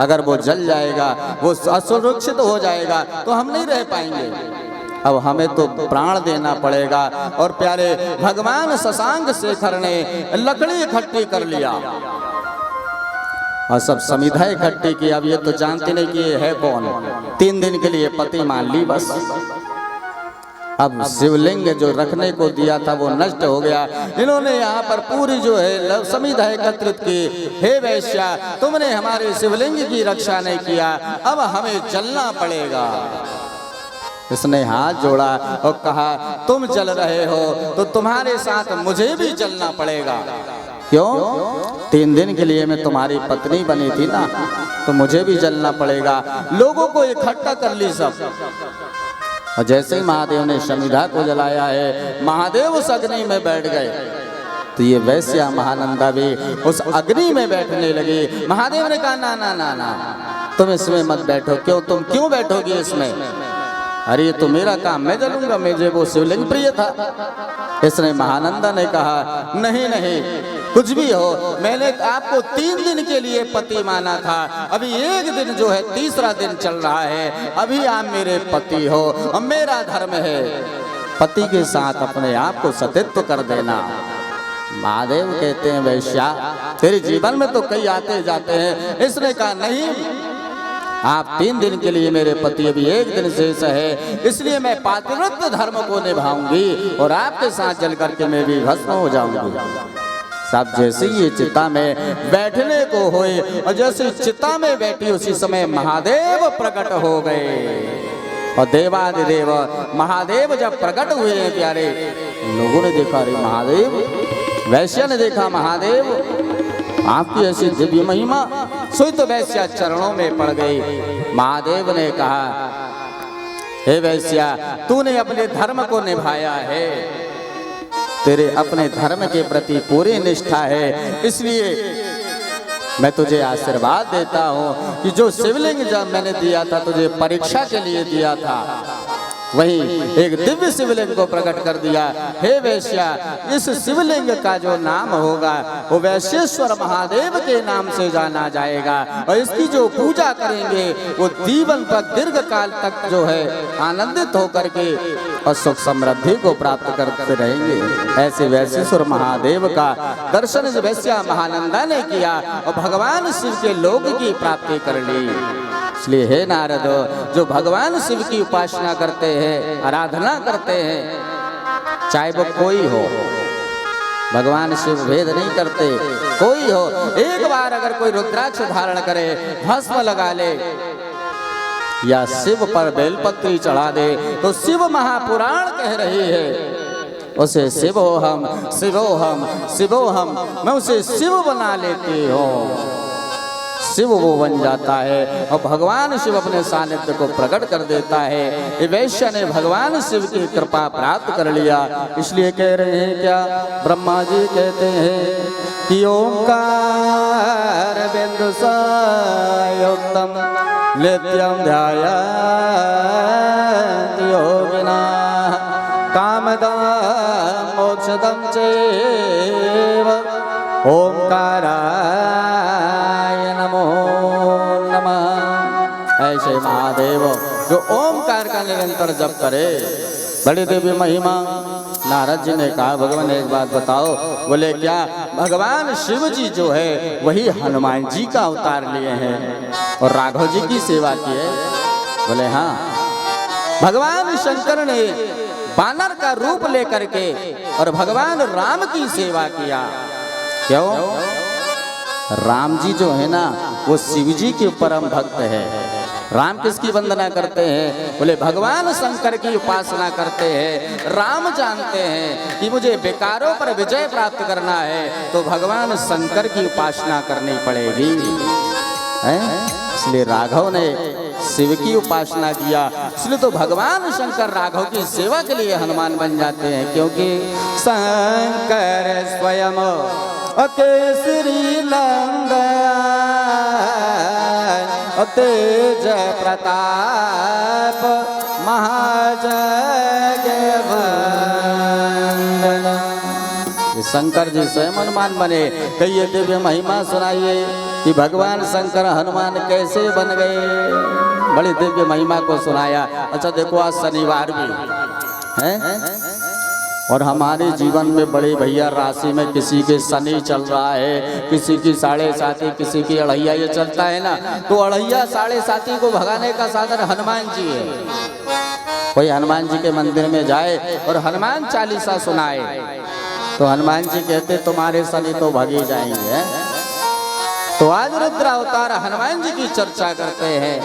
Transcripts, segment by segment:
अगर वो जल जाएगा, वो असुरक्षित हो जाएगा तो हम नहीं रह पाएंगे। अब हमें तो प्राण देना पड़ेगा। और प्यारे भगवान शशांक शेखर ने लकड़ी इकट्ठी कर लिया और सब समिधा इकट्ठी की। अब ये तो जानते नहीं कि ये है कौन। 3 दिन के लिए पति मान ली बस। अब शिवलिंग जो रखने को दिया था वो नष्ट हो गया। इन्होंने यहाँ पर पूरी जो है समिधा एकत्रित की। हे वैश्या, तुमने हमारे शिवलिंग की रक्षा नहीं किया, अब हमें जलना पड़ेगा। इसने हाथ जोड़ा और कहा, तुम जल रहे हो तो तुम्हारे साथ मुझे भी जलना पड़ेगा। क्यों? 3 दिन के लिए मैं तुम्हारी पत्नी बनी थी ना, तो मुझे भी जलना पड़ेगा। लोगों को इकट्ठा कर ली सब। और जैसे ही महादेव ने समिधा को जलाया है, महादेव उस अग्नि में बैठ गए। तो ये वैश्या महानंदा भी उस अग्नि में बैठने लगी। महादेव ने कहा, ना ना ना ना, तुम इसमें मत बैठो। क्यों? तुम क्यों बैठोगी इसमें? अरे ये तो मेरा काम, मैं जलूंगा, मुझे वो शिवलिंग प्रिय था। इसने महानंदा ने कहा, नहीं नहीं, कुछ भी हो, मैंने आपको 3 दिन के लिए पति माना था। अभी 1 दिन जो है, तीसरा दिन चल रहा है, अभी आप मेरे पति हो और मेरा धर्म है पति के साथ अपने आप को सतीत्व कर देना। महादेव कहते हैं, वैश्या, तेरे जीवन में तो कई आते जाते हैं। इसने कहा, नहीं, आप 3 दिन के लिए मेरे पति, अभी 1 दिन शेष है, इसलिए मैं पातिव्रत्य धर्म को निभाऊंगी और आपके साथ जल करके मैं भी भस्म हो जाऊंगी। सब जैसे ये चिता में बैठने को हुए और जैसे चिता में बैठी उसी समय महादेव प्रकट हो गए। और देवादिदेव महादेव जब प्रकट हुए हैं प्यारे, लोगों ने देखा, अरे महादेव। वैश्या ने देखा, महादेव आपकी ऐसी दिव्य महिमा। सोई तो वैश्या चरणों में पड़ गई। महादेव ने कहा, हे वैश्या, तूने अपने धर्म को निभाया है, तेरे अपने धर्म के प्रति पूरी निष्ठा है, इसलिए मैं तुझे आशीर्वाद देता हूँ कि जो शिवलिंग जब मैंने दिया था तुझे परीक्षा के लिए दिया था, वही एक दिव्य शिवलिंग को प्रकट कर दिया। हे वैश्या, इस शिवलिंग का जो नाम होगा वो वैश्येश्वर महादेव के नाम से जाना जाएगा और इसकी जो पूजा करेंगे वो जीवन पर दीर्घ काल तक जो है आनंदित होकर के और सुख समृद्धि को प्राप्त करते रहेंगे। ऐसे वैश्येश्वर महादेव का दर्शन वैश्या महानंदा ने किया और भगवान शिव के लोक की प्राप्ति कर ली। इसलिए हे नारद, जो भगवान शिव की उपासना करते हैं, आराधना करते हैं, चाहे वो कोई हो, भगवान शिव भेद नहीं करते, कोई हो, एक बार अगर कोई रुद्राक्ष धारण करे, भस्म लगा ले या शिव पर बेलपत्री चढ़ा दे, तो शिव महापुराण कह रही है उसे शिवोहम शिवोहम शिवोहम, मैं उसे शिव बना लेती हूँ। शिव वो बन जाता है और भगवान शिव अपने सानिध्य को प्रकट कर देता है। वैश्य ने भगवान शिव की कृपा प्राप्त कर लिया। इसलिए कह रहे हैं, क्या ब्रह्मा जी कहते हैं कि ओंकार बिंदु संयुक्तम नित्यम ध्यायन्ति योगिनः कामदं मोक्षदं चैव ओंकाराय नमो नमः। ऐसे महादेव जो ओमकार का निरंतर जप करे, बड़ी देवी महिमा। नारद जी ने कहा, भगवान एक बात बताओ। बोले, क्या? भगवान शिव जी जो है वही हनुमान जी का अवतार लिए हैं और राघव जी की सेवा की है। बोले, हाँ। भगवान शंकर ने बानर का रूप लेकर के और भगवान राम की सेवा किया। क्यों? राम जी जो है ना वो शिव जी के परम भक्त है। राम किसकी वंदना करते हैं? बोले, भगवान शंकर की उपासना करते हैं। राम जानते हैं कि मुझे विकारों पर विजय प्राप्त करना है तो भगवान शंकर की उपासना करनी पड़ेगी, इसलिए राघव ने शिव की उपासना किया। इसलिए तो भगवान शंकर राघव की सेवा के लिए हनुमान बन जाते हैं, क्योंकि शंकर स्वयं केसरी नंदन तेज प्रताप महाजगवंदन। शंकर जी स्वयं हनुमान बने। कहिए दिव्य महिमा सुनाइए। कि भगवान शंकर हनुमान कैसे बन गए। बड़ी दिव्य महिमा को सुनाया। अच्छा देखो आज शनिवार भी है और हमारे जीवन में बड़े भैया राशि में किसी के शनि चल रहा है, किसी की 7.5, किसी की अढ़ैया, ये चलता है ना। तो अढ़ैया 7.5 को भगाने का साधन हनुमान जी है। कोई हनुमान जी के मंदिर में जाए और हनुमान चालीसा सुनाए तो हनुमान जी कहते तुम्हारे शनि तो भगे जाएंगे। तो आज रुद्र अवतार हनुमान जी की चर्चा करते हैं।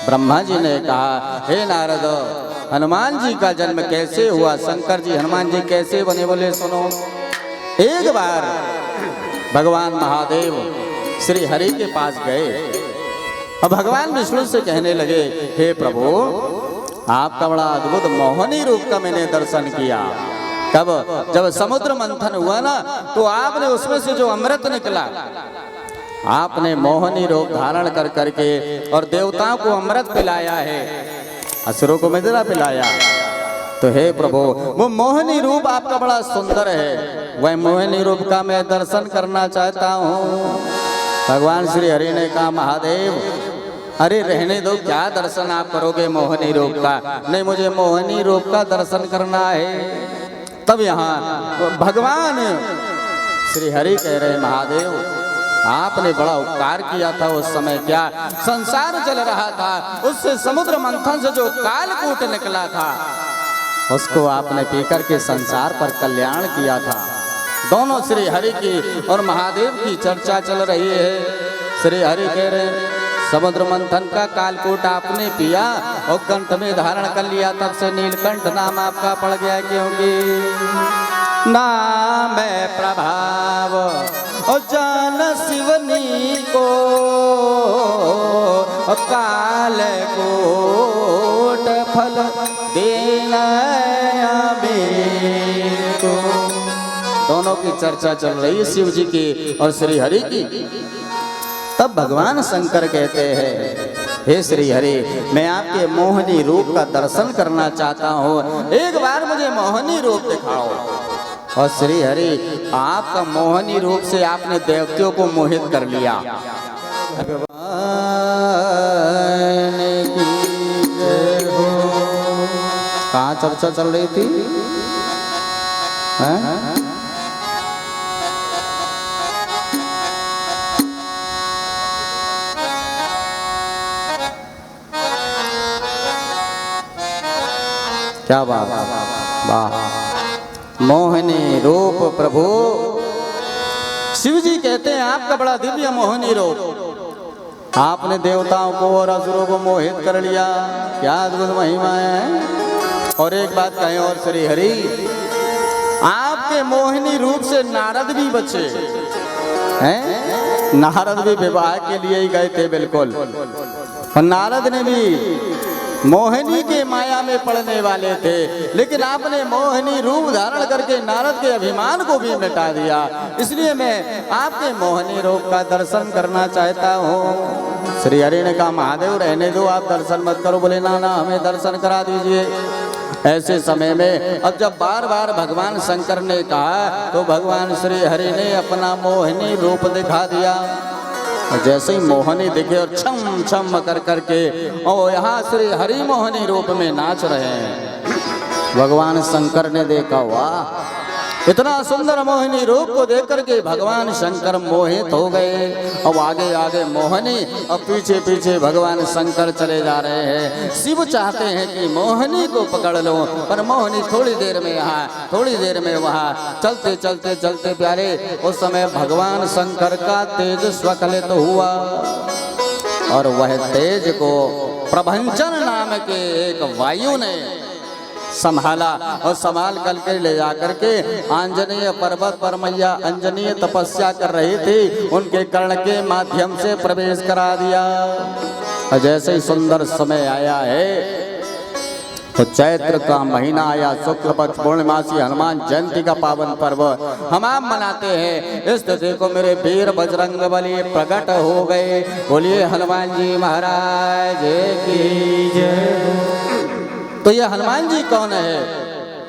ब्रह्मा जी ने कहा हे नारद, हनुमान जी का जन्म कैसे हुआ, शंकर जी हनुमान जी कैसे बने, बोले सुनो। एक बार भगवान महादेव श्री हरि के पास गए और भगवान विष्णु से कहने लगे हे प्रभु, आपका बड़ा अद्भुत मोहनी रूप का मैंने दर्शन किया। कब? जब समुद्र मंथन हुआ ना, तो आपने उसमें से जो अमृत निकला, आपने मोहनी रूप धारण कर करके और देवताओं को अमृत पिलाया है, असुरों को मदिरा पिलाया। तो हे प्रभु, वो मोहनी रूप आपका बड़ा सुंदर है, वह मोहनी रूप का मैं दर्शन करना चाहता हूँ। भगवान श्री हरि ने कहा महादेव अरे रहने दो, क्या दर्शन आप करोगे मोहनी रूप का, नहीं मुझे मोहनी रूप का दर्शन करना है। तब यहाँ भगवान श्री हरि कह रहे महादेव आपने बड़ा उपकार किया था उस समय, क्या संसार चल रहा था, उससे समुद्र मंथन से जो कालकूट निकला था उसको आपने पीकर के संसार पर कल्याण किया था। दोनों श्री हरि की और महादेव की चर्चा चल रही है। श्री हरि कह रहे समुद्र मंथन का कालकूट आपने पिया और कंठ में धारण कर लिया, तब से नीलकंठ नाम आपका पड़ गया, क्योंकि नाम प्रभाव और जान शिवनी को काल कोट फल देना को। दोनों की चर्चा चल रही है, शिव जी की और श्री हरि की। तब भगवान शंकर कहते हैं हे श्री हरि, मैं आपके मोहनी रूप का दर्शन करना चाहता हूँ, एक बार मुझे मोहनी रूप दिखाओ। और श्री हरि आपका मोहनी रूप से आपने देवताओं को मोहित कर लिया। भगवान की जय हो। कहाँ चर्चा चल रही थी? क्या बात, वाह, मोहनी रूप प्रभु। शिव जी कहते हैं आपका बड़ा दिव्य मोहनी रूप, आपने देवताओं को और असुरों को मोहित कर लिया, क्या अद्भुत महिमा है। और एक बात कहें और श्री हरि, आपके मोहनी रूप से नारद भी बचे हैं। नारद भी विवाह के लिए ही गए थे बिल्कुल, और नारद ने भी मोहिनी के माया में पड़ने वाले थे, लेकिन आपने मोहिनी रूप धारण करके नारद के अभिमान को भी मिटा दिया। इसलिए मैं आपके मोहिनी रूप का दर्शन करना चाहता हूँ। श्री हरि ने कहा महादेव रहने दो, आप दर्शन मत करो। बोले ना ना, हमें दर्शन करा दीजिए। ऐसे समय में अब जब बार बार भगवान शंकर ने कहा तो भगवान श्री हरि ने अपना मोहिनी रूप दिखा दिया। जैसे ही मोहनी दिखे और छम छम कर करके और यहाँ श्री हरि मोहनी रूप में नाच रहे हैं। भगवान शंकर ने देखा, वाह, इतना सुंदर मोहिनी रूप को देख करके भगवान शंकर मोहित हो गए। अब आगे आगे मोहिनी और पीछे पीछे भगवान शंकर चले जा रहे हैं। शिव चाहते हैं कि मोहिनी को पकड़ लो, पर मोहिनी थोड़ी देर में यहाँ, थोड़ी देर में वहाँ, चलते चलते चलते प्यारे उस समय भगवान शंकर का तेज स्वकलित हुआ और वह तेज को प्रभंजन नाम के एक वायु ने संभाला और संभाल करके ले जाकर के आंजनेय पर्वत पर मैया अंजनीय तपस्या कर रही थी, उनके कर्ण के माध्यम से प्रवेश करा दिया। और जैसे ही सुंदर समय आया है तो चैत्र का महीना आया, शुक्ल पक्ष पूर्णिमासी हनुमान जयंती का पावन पर्व हम आप मनाते हैं। इस तिथि को मेरे वीर बजरंग बली प्रकट हो गए। बोलिए हनुमान जी महाराज की जय। तो ये हनुमान जी कौन है?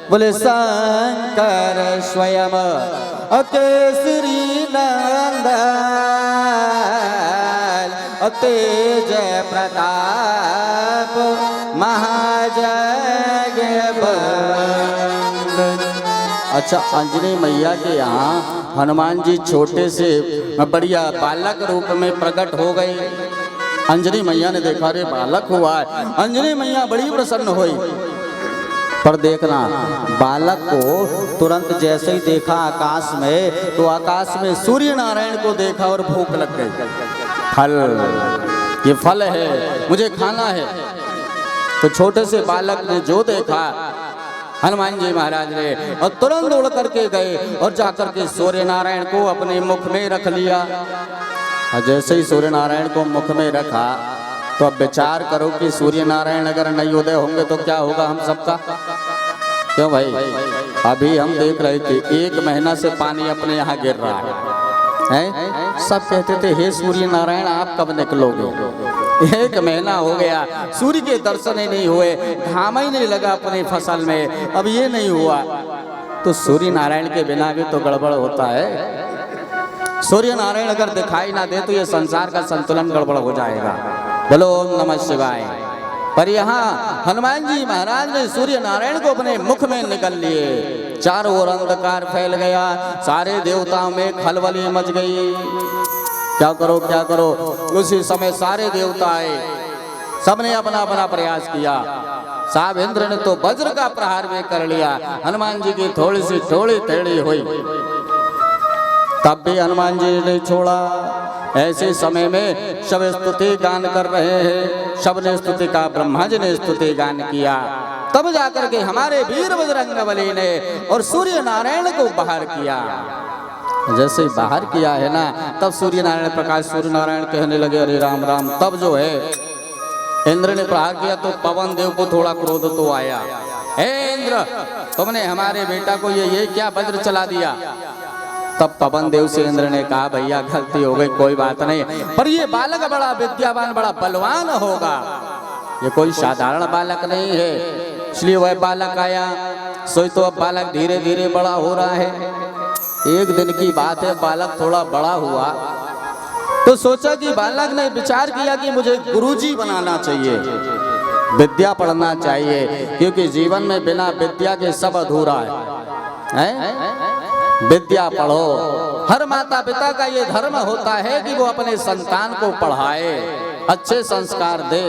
बोले शंकर स्वयं केसरी नंदन तेज प्रताप महाजग बंदन। अच्छा, अंजनी मैया के यहाँ हनुमान जी छोटे से बढ़िया बालक रूप में प्रकट हो गए। अंजनी मैया ने देखा रे बालक हुआ है, अंजनी मैया बड़ी प्रसन्न हुई। पर देखना, बालक को तुरंत जैसे ही देखा आकाश में, तो आकाश में सूर्य नारायण को देखा और भूख लग गई। फल, ये फल है, मुझे खाना है। तो छोटे से बालक ने जो देखा हनुमान जी महाराज ने, और तुरंत उड़ करके गए और जाकर के सूर्य नारायण को अपने मुख में रख लिया। और जैसे ही सूर्य नारायण को मुख में रखा, तो अब विचार करो कि सूर्य नारायण अगर नहीं उदय होंगे तो क्या होगा हम सबका। क्यों भाई, अभी हम देख रहे थे 1 महीना से पानी अपने यहाँ गिर रहा है। सब कहते थे हे सूर्य नारायण आप कब निकलोगे। 1 महीना हो गया, सूर्य के दर्शन ही नहीं हुए, घाम ही नहीं लगा अपनी फसल में, अब ये नहीं हुआ। तो सूर्य नारायण के बिना भी तो गड़बड़ होता है। सूर्य नारायण अगर दिखाई ना दे तो ये संसार का संतुलन गड़बड़ हो जाएगा। बोलो ओम नमः शिवाय। पर यहाँ हनुमान जी महाराज ने सूर्य नारायण को अपने मुख में निकल लिए। चारों ओर अंधकार फैल गया, सारे देवताओं में खलबली मच गई। क्या करो क्या करो। उसी समय सारे देवता आए, सबने अपना अपना प्रयास किया। साहब इंद्र ने तो वज्र का प्रहार भी कर लिया, हनुमान जी की थोड़ी सी थोड़ी टेढ़ी हुई, तब भी हनुमान जी ने छोड़ा। ऐसे समय में सब स्तुति गान कर रहे हैं, सब ने स्तुति का, ब्रह्मा जी ने स्तुति गान किया। तब जाकर के हमारे वीर बजरंगबली ने और सूर्य नारायण को बाहर किया। जैसे ही बाहर किया है ना, तब सूर्य नारायण प्रकाश सूर्य नारायण कहने लगे अरे राम राम। तब जो है इंद्र ने प्रहार किया तो पवन देव को थोड़ा क्रोध तो आया। हे इंद्र, तुमने हमारे बेटा को ये क्या वज्र चला दिया। तब पवन देव से इंद्र ने कहा भैया गलती हो गई, कोई बात नहीं, पर ये बालक बड़ा विद्यावान बड़ा बलवान होगा, ये कोई साधारण बालक नहीं है। इसलिए वह बालक आया। सोई तो अब बालक धीरे धीरे बड़ा हो रहा है। एक दिन की बात है, बालक थोड़ा बड़ा हुआ तो सोचा कि बालक ने विचार किया कि मुझे गुरुजी बनाना चाहिए, विद्या पढ़ना चाहिए, क्योंकि जीवन में बिना विद्या के सब अधूरा है। विद्या पढ़ो। हर माता पिता का ये धर्म होता है कि वो अपने संतान को पढ़ाए, अच्छे संस्कार दे।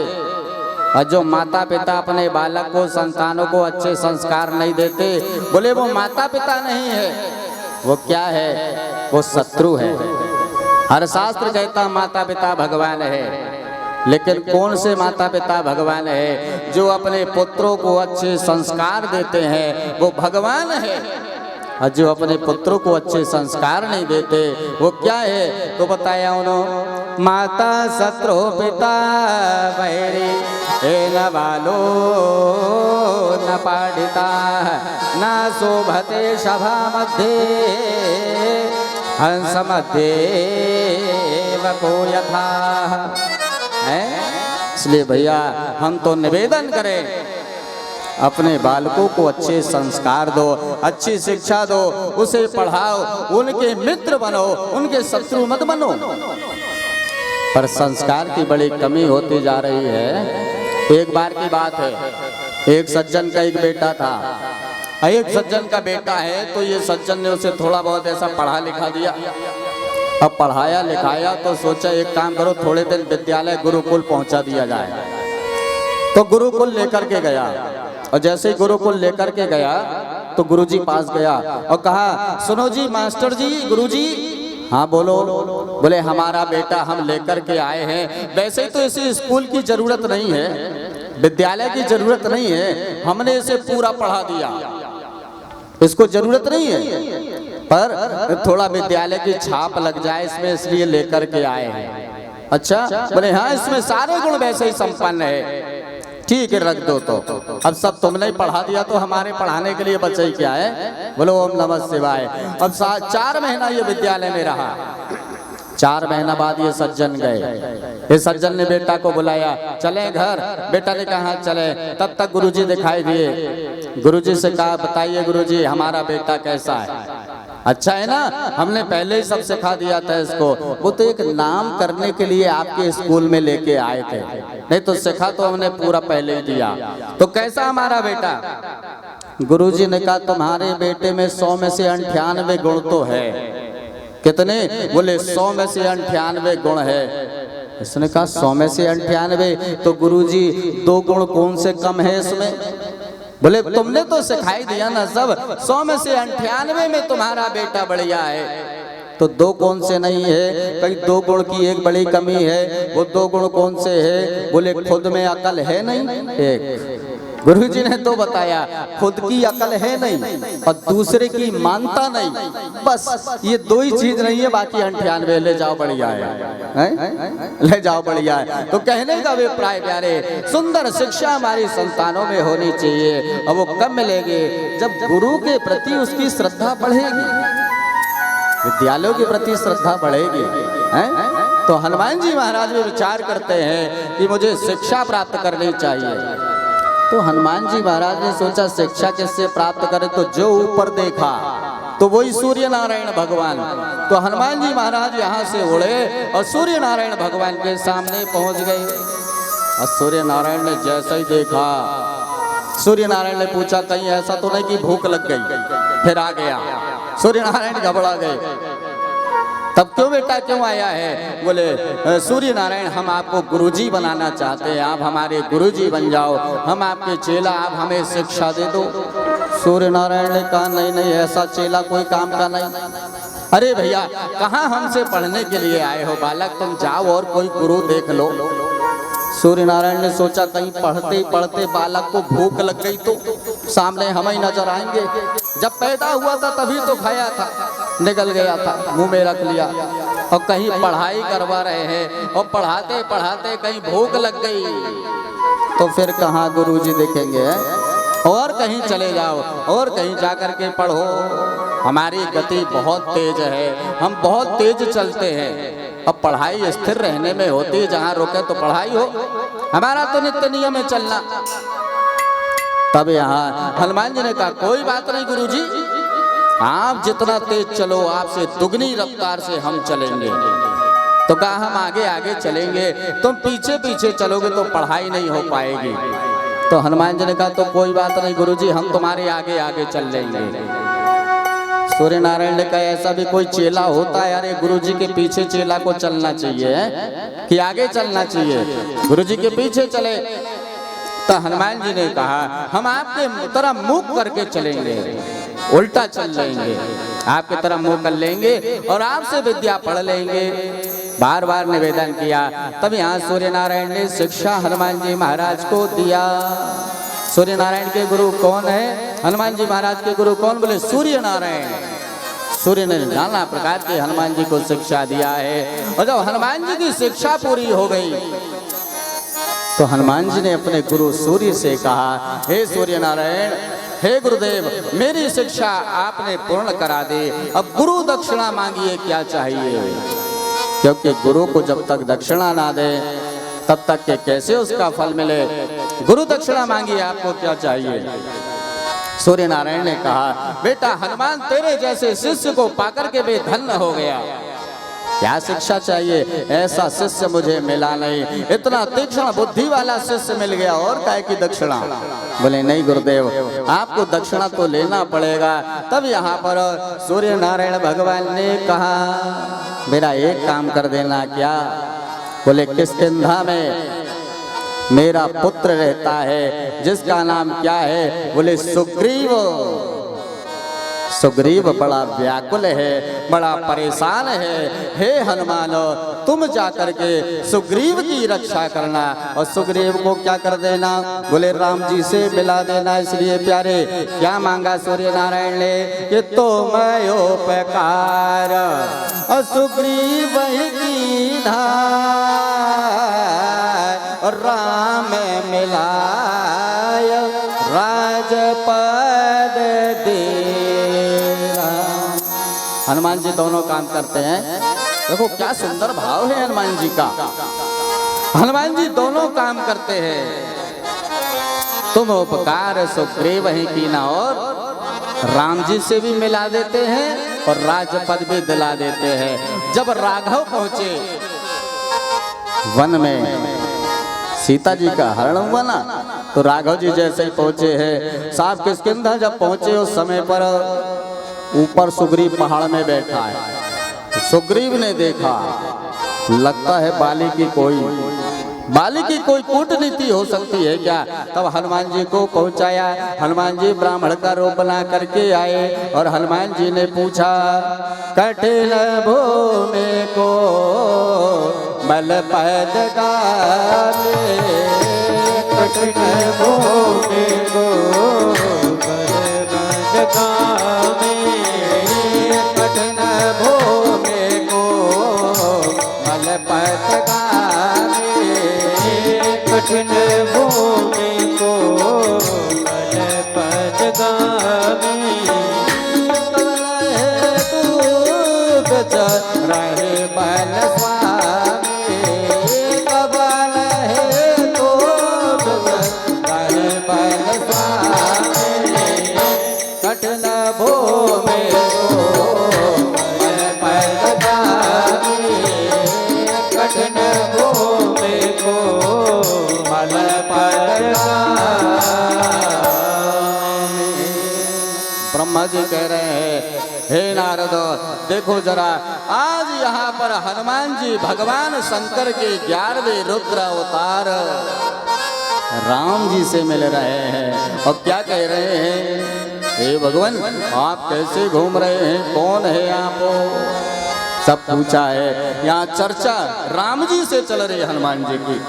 और जो माता पिता अपने बालक को, संतानों को अच्छे संस्कार नहीं देते, बोले वो माता पिता नहीं है, वो क्या है, वो शत्रु है। हर शास्त्र कहता माता पिता भगवान है, लेकिन कौन से माता पिता भगवान है। जो अपने पुत्रों को अच्छे संस्कार देते हैं वो भगवान है, और जो अपने पुत्रों को अच्छे संस्कार नहीं देते वो क्या है। तो बताया उन्होंने, माता शत्रु पिता वैरी न बालो न पाठिता न शोभते सभा मध्य हंस मध्य वको यथा। इसलिए भैया हम तो निवेदन करें, अपने बालकों को अच्छे संस्कार दो, अच्छी शिक्षा दो, उसे पढ़ाओ, उनके मित्र बनो, उनके शत्रु मत बनो। पर संस्कार की बड़ी कमी होती जा रही है। एक बार की बात है, एक सज्जन का एक बेटा था। एक सज्जन का बेटा है तो ये सज्जन ने उसे थोड़ा बहुत ऐसा पढ़ा लिखा दिया। अब पढ़ाया लिखाया तो सोचा एक काम करो, थोड़े दिन विद्यालय गुरुकुल पहुंचा दिया जाए। तो गुरुकुल लेकर के गया, और जैसे ही गुरुकुल लेकर के गया तो गुरुजी पास गया और कहा सुनो जी मास्टर जी, गुरुजी। हाँ बोलो। बोले हमारा बेटा हम लेकर के आए हैं, वैसे ही तो इसे स्कूल की जरूरत नहीं है, विद्यालय की जरूरत नहीं है, हमने इसे पूरा पढ़ा दिया, इसको जरूरत नहीं है, पर थोड़ा विद्यालय की छाप लग जाए इसमें, इसलिए लेकर के आए हैं। अच्छा, बोले हाँ इसमें सारे गुण वैसे ही संपन्न है, ठीक है रख दो। तो अब सब तुमने पढ़ा दिया तो हमारे पढ़ाने के लिए बचे क्या है। बोलो ओम नमः शिवाय। अब 4 महीना ये विद्यालय में रहा। 4 महीना बाद ये सज्जन गए। इस सज्जन ने बेटा को बुलाया, चले घर। बेटा ने कहा चले। तब तक गुरुजी दिखाई दिए। गुरुजी से कहा बताइए गुरुजी हमारा बेटा कैसा है। अच्छा है ना, हमने पहले ही सब सिखा दिया था इसको। वो तो एक नाम करने के लिए आपके स्कूल में लेके आए थे, नहीं तो सिखा तो हमने पूरा पहले ही दिया। तो कैसा हमारा बेटा? गुरुजी ने कहा तुम्हारे बेटे में 100 में से 98 गुण तो है। कितने? बोले 100 में से 98 गुण है। इसने कहा 100 में से 98, तो गुरुजी 2 गुण कौन से कम है इसमें? बोले तुमने तो सिखाई दिया ना सब, 100 में से 98 में तुम्हारा बेटा बढ़िया है, तो 2 कौन से नहीं है? कहीं 2 गुण की एक बड़ी कमी है, वो 2 गुण कौन से है? बोले खुद में अकल है नहीं एक। गुरुजी ने तो बताया खुद की अकल है नहीं और दूसरे की मानता नहीं, बस ये 2 ही चीज नहीं है, बाकी 98 ले जाओ बढ़िया है, ले जाओ बढ़िया है। तो कहने का अभिप्राय प्यारे, सुंदर शिक्षा हमारी संतानों में होनी चाहिए। और वो कब मिलेगी? जब गुरु के प्रति उसकी श्रद्धा बढ़ेगी, विद्यालयों के प्रति श्रद्धा बढ़ेगी, हैं? तो हनुमान जी महाराज भी विचार करते हैं कि मुझे शिक्षा प्राप्त करनी चाहिए। तो हनुमान जी महाराज ने सोचा शिक्षा किससे प्राप्त करें, तो जो ऊपर देखा तो वही सूर्य नारायण भगवान। तो हनुमान जी महाराज यहाँ से उड़े और सूर्य नारायण भगवान के सामने पहुंच गए। और सूर्य नारायण ने जैसा ही देखा, सूर्य नारायण ने पूछा कहीं ऐसा तो नहीं कि भूख लग गई? फिर आ गया, सूर्य नारायण घबरा गए। तब क्यों बेटा क्यों आया है? बोले सूर्य नारायण हम आपको गुरुजी बनाना चाहते हैं, आप हमारे गुरुजी बन जाओ, हम आपके चेला, आप हमें शिक्षा दे दो। सूर्य नारायण ने कहा नहीं नहीं, ऐसा चेला कोई काम का नहीं। अरे भैया कहाँ हमसे पढ़ने के लिए आए हो बालक, तुम जाओ और कोई गुरु देख लो। सूर्य नारायण ने सोचा कहीं पढ़ते पढ़ते बालक को भूख लग गई तो सामने हम ही नजर आएंगे। जब पैदा हुआ था तभी तो खाया था, निकल गया था, मुंह में रख लिया। और कहीं पढ़ाई करवा रहे हैं और पढ़ाते पढ़ाते कहीं भूख लग गई तो फिर कहाँ गुरुजी देखेंगे? और कहीं चले जाओ और कहीं जाकर के पढ़ो। हमारी गति बहुत तेज है, हम बहुत तेज चलते हैं। अब पढ़ाई स्थिर रहने में होती है, जहाँ रोके तो पढ़ाई हो, हमारा तो नित्य नियम है चलना। तब यहाँ हनुमान जी ने कहा कोई बात नहीं गुरुजी, आप जितना तेज चलो आपसे दुगनी रफ्तार से हम चलेंगे। तो कहा हम आगे आगे चलेंगे, तुम पीछे पीछे चलोगे तो पढ़ाई नहीं हो पाएगी। तो हनुमान जी ने कहा तो कोई बात नहीं गुरुजी, हम तुम्हारे आगे आगे चल लेंगे। सूर्य नारायण ने कहा ऐसा भी कोई चेला होता है? अरे गुरुजी के पीछे चेला को चलना चाहिए कि आगे चलना चाहिए? गुरुजी के पीछे चले। तो हनुमान जी ने कहा हम आपके तरह मुंह करके चलेंगे, उल्टा चल लेंगे, आपके तरह मुंह कर लेंगे और आपसे विद्या पढ़ लेंगे। बार बार निवेदन किया। तब यहाँ सूर्य नारायण ने शिक्षा हनुमान जी महाराज को दिया। सूर्य नारायण के गुरु कौन है? हनुमान जी महाराज के गुरु कौन? बोले सूर्य नारायण। सूर्य ने नाना प्रकार के हनुमान जी को शिक्षा दिया है। और जब हनुमान जी की शिक्षा पूरी हो गई तो हनुमान जी ने अपने गुरु सूर्य से कहा हे सूर्य नारायण, हे गुरुदेव, मेरी शिक्षा आपने पूर्ण करा दी, अब गुरु दक्षिणा मांगिए, क्या चाहिए? क्योंकि गुरु को जब तक दक्षिणा ना दे तब तक के कैसे उसका फल मिले। गुरु दक्षिणा मांगिए, आपको क्या चाहिए? सूर्य नारायण ने कहा बेटा हनुमान तेरे जैसे शिष्य को पाकर के वे धन्य हो गया, क्या शिक्षा चाहिए? ऐसा शिष्य मुझे मिला नहीं, इतना तीक्ष्ण बुद्धि वाला शिष्य मिल गया, और काय की दक्षिणा? बोले नहीं गुरुदेव, आपको दक्षिणा तो लेना पड़ेगा। तब यहाँ पर सूर्य नारायण भगवान ने कहा मेरा एक काम कर देना। क्या? बोले किष्किंधा में मेरा पुत्र रहता है जिसका नाम क्या है? बोले सुग्रीव। सुग्रीव बड़ा व्याकुल है, बड़ा परेशान है। हे हनुमान, तुम जाकर के सुग्रीव की रक्षा करना और सुग्रीव को क्या कर देना? बोले राम जी से मिला देना। इसलिए प्यारे क्या मांगा सूर्य नारायण ने कि तुम उपकार और सुग्रीव की और राम मिलाय राजपद दे। हनुमान जी दोनों काम करते हैं। देखो क्या सुंदर भाव है हनुमान जी का। हनुमान जी दोनों काम करते हैं। तुम उपकार सुग्रीव ही कीना और राम जी से भी मिला देते हैं और राज्य पद भी दिला देते हैं। जब राघव पहुंचे वन में, सीता जी का हरण हुआ ना, तो राघव जी जैसे ही पहुंचे हैं, साहब किष्किंधा जब पहुंचे उस समय पर ऊपर सुग्रीव पहाड़ में बैठा है। सुग्रीव ने देखा, लगता है बाली की कोई कूटनीति हो सकती है क्या। तब हनुमान जी को पहुंचाया। हनुमान जी ब्राह्मण का रूप बना करके आए और हनुमान जी ने पूछा, कठिन भूमि को बल पद गाने, कठिन भूमि को बल पद गाने, कठिन भूमि को बल पद गाने, कठिन भूमि को बल पद गाने, रहे बल स्वामी, कबल है तो रहे बल स्वामी, कठिन भूमि को बल पद गाने, कठिन भूमि को बल पद गाने। ब्रह्मा जी कह रहे हैं, हे नारद देखो जरा, आज यहाँ पर हनुमान जी भगवान शंकर के 11वें रुद्र अवतार राम जी से मिल रहे हैं और क्या कह रहे हैं, हे भगवान आप कैसे घूम रहे हैं, कौन है आप, सब पूछा है। यहाँ चर्चा राम जी से चल रही है हनुमान जी की,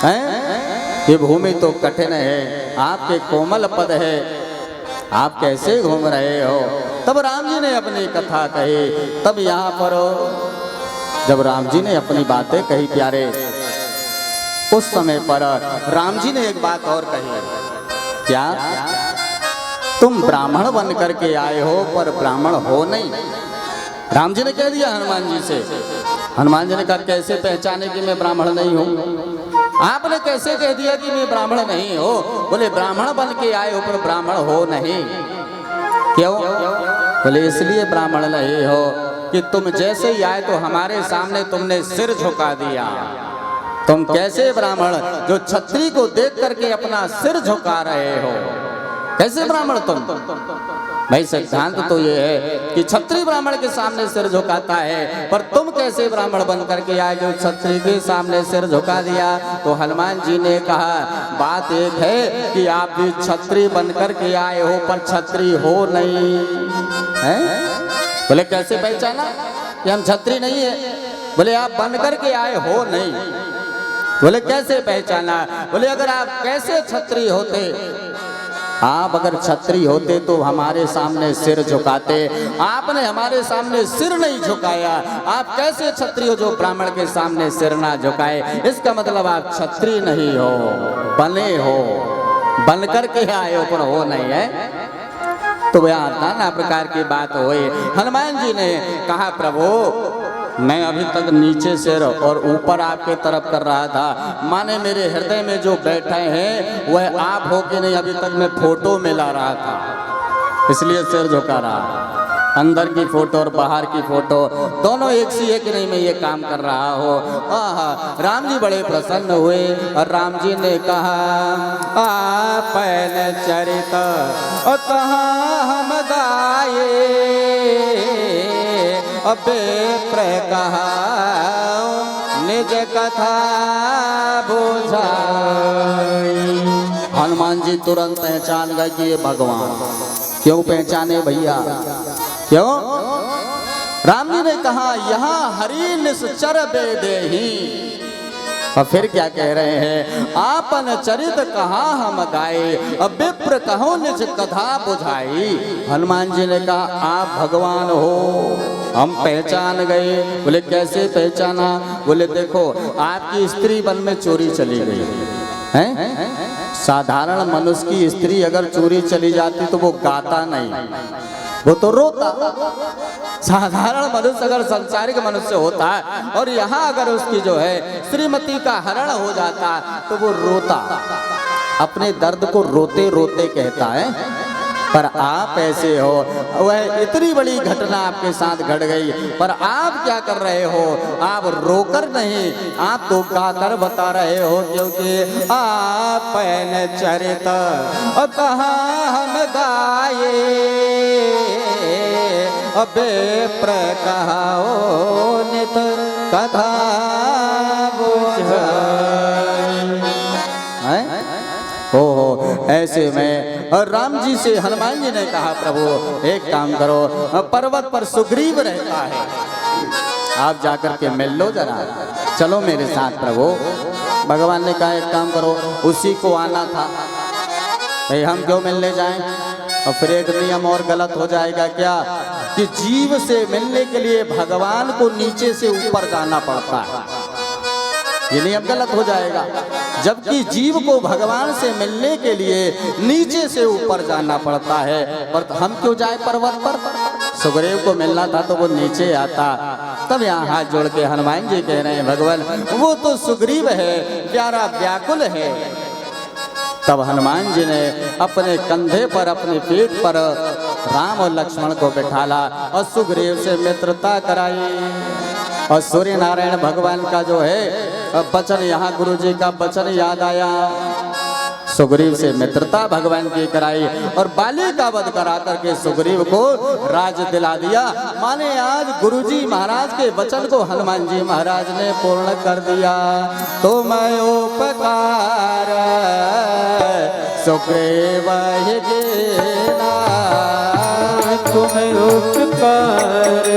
हैं ये भूमि तो कठिन है, आपके कोमल पद है, आप कैसे घूम रहे हो। तब राम जी ने अपनी कथा कही। तब यहाँ पर जब राम जी ने अपनी बातें कही प्यारे, उस समय पर राम जी ने एक बात और कही, क्या तुम ब्राह्मण बन करके आए हो पर ब्राह्मण हो नहीं। राम जी ने कह दिया हनुमान जी से। हनुमान जी ने कहा कैसे पहचाने कि मैं ब्राह्मण नहीं हूँ, आपने कैसे कह दिया कि मैं ब्राह्मण नहीं हो। बोले ब्राह्मण बन के आए हो पर ब्राह्मण हो नहीं। क्यों? बोले इसलिए ब्राह्मण नहीं हो कि तुम जैसे ही आए तो हमारे सामने तुमने सिर झुका दिया। तुम कैसे ब्राह्मण जो छत्री को देख करके अपना सिर झुका रहे हो, कैसे ब्राह्मण तुम। भाई सिद्धांत तो ये है कि छत्री ब्राह्मण के सामने सिर झुकाता है, पर तुम कैसे ब्राह्मण बन करके आए जो छत्री के सामने सिर झुका दिया। तो हनुमान जी ने कहा बात एक है कि आप भी छत्री बन करके आए हो पर छत्री हो नहीं है। बोले कैसे पहचाना कि हम छत्री नहीं है। बोले आप बन करके आए हो नहीं। बोले कैसे पहचाना। बोले अगर आप कैसे छत्री होते, आप अगर छत्री होते तो हमारे सामने सिर झुकाते, आपने हमारे सामने सिर नहीं झुकाया। आप कैसे छत्री हो जो ब्राह्मण के सामने सिर ना झुकाए। इसका मतलब आप छत्री नहीं हो, बने हो, बन करके आए हो पर हो नहीं है। तो वह नाना प्रकार की बात हुई। हनुमान जी ने कहा प्रभु मैं अभी तक नीचे सिर और ऊपर आपके तरफ कर रहा था, माने मेरे हृदय में जो बैठे हैं वह आप हो कि नहीं अभी तक मैं फोटो में ला रहा था, इसलिए सिर झुका रहा। अंदर की फोटो और बाहर की फोटो दोनों एक सी है कि नहीं मैं ये काम कर रहा हूँ। राम जी बड़े प्रसन्न हुए और राम जी ने कहा आपन चरित कहाँ हम गाए, अबे प्रकहा निज कथा बुझाई। हनुमान जी तुरंत पहचान गए कि ये भगवान। क्यों पहचाने भैया, क्यों? राम जी ने कहा यहाँ हरि निश्चर बेदेही। और फिर क्या कह रहे हैं आपन चरित कहाँ हम गाए, अब विप्र कहो निज कथा बुझाई। हनुमान जी ने कहा आप भगवान हो, हम पहचान गए। बोले कैसे पहचाना। बोले देखो आपकी स्त्री वन में चोरी चली गई है। साधारण मनुष्य की स्त्री अगर चोरी चली जाती तो वो गाता नहीं, वो तो रोता। साधारण मनुष्य अगर संसारिक मनुष्य होता और यहाँ अगर उसकी जो है श्रीमती का हरण हो जाता तो वो रोता, अपने दर्द को रोते रोते कहता है। पर आप ऐसे हो, वह इतनी बड़ी घटना आपके साथ घट गई, पर आप क्या कर रहे हो? आप रोकर नहीं, आप तो गाकर बता रहे हो, क्योंकि आप चरित और कहाँ हम गाए बेप्र कहाओ नित कथा हो। ऐसे में और राम जी से हनुमान जी ने कहा, प्रभु एक काम करो, पर्वत पर सुग्रीव रहता है, आप जाकर के मिल लो जरा, चलो मेरे साथ। प्रभु भगवान ने कहा एक काम करो, उसी को आना था, भाई हम क्यों मिलने जाएं? और फिर एक नियम और गलत हो जाएगा क्या, कि जीव से मिलने के लिए भगवान को नीचे से ऊपर जाना पड़ता है, ये नियम गलत हो जाएगा। जबकि जीव को भगवान से मिलने के लिए नीचे से ऊपर जाना पड़ता है, पर हम क्यों जाए पर्वत पर? सुग्रीव को मिलना था तो वो नीचे आता। तब यहाँ हाथ जोड़ के हनुमान जी कह रहे हैं, भगवान वो तो सुग्रीव है, प्यारा व्याकुल है। तब हनुमान जी ने अपने कंधे पर, अपने पेट पर राम और लक्ष्मण को बिठाला और सुग्रीव से मित्रता कराई। और सूर्य नारायण भगवान का जो है वचन, यहाँ गुरु जी का वचन याद आया, सुग्रीव से मित्रता भगवान की कराई और बाली का वध करा करके सुग्रीव को राज दिला दिया। माने आज गुरुजी महाराज के वचन को हनुमान जी महाराज ने पूर्ण कर दिया। तो मैं उपकार सुग्रीव ही कीना, तुम्हें उपकार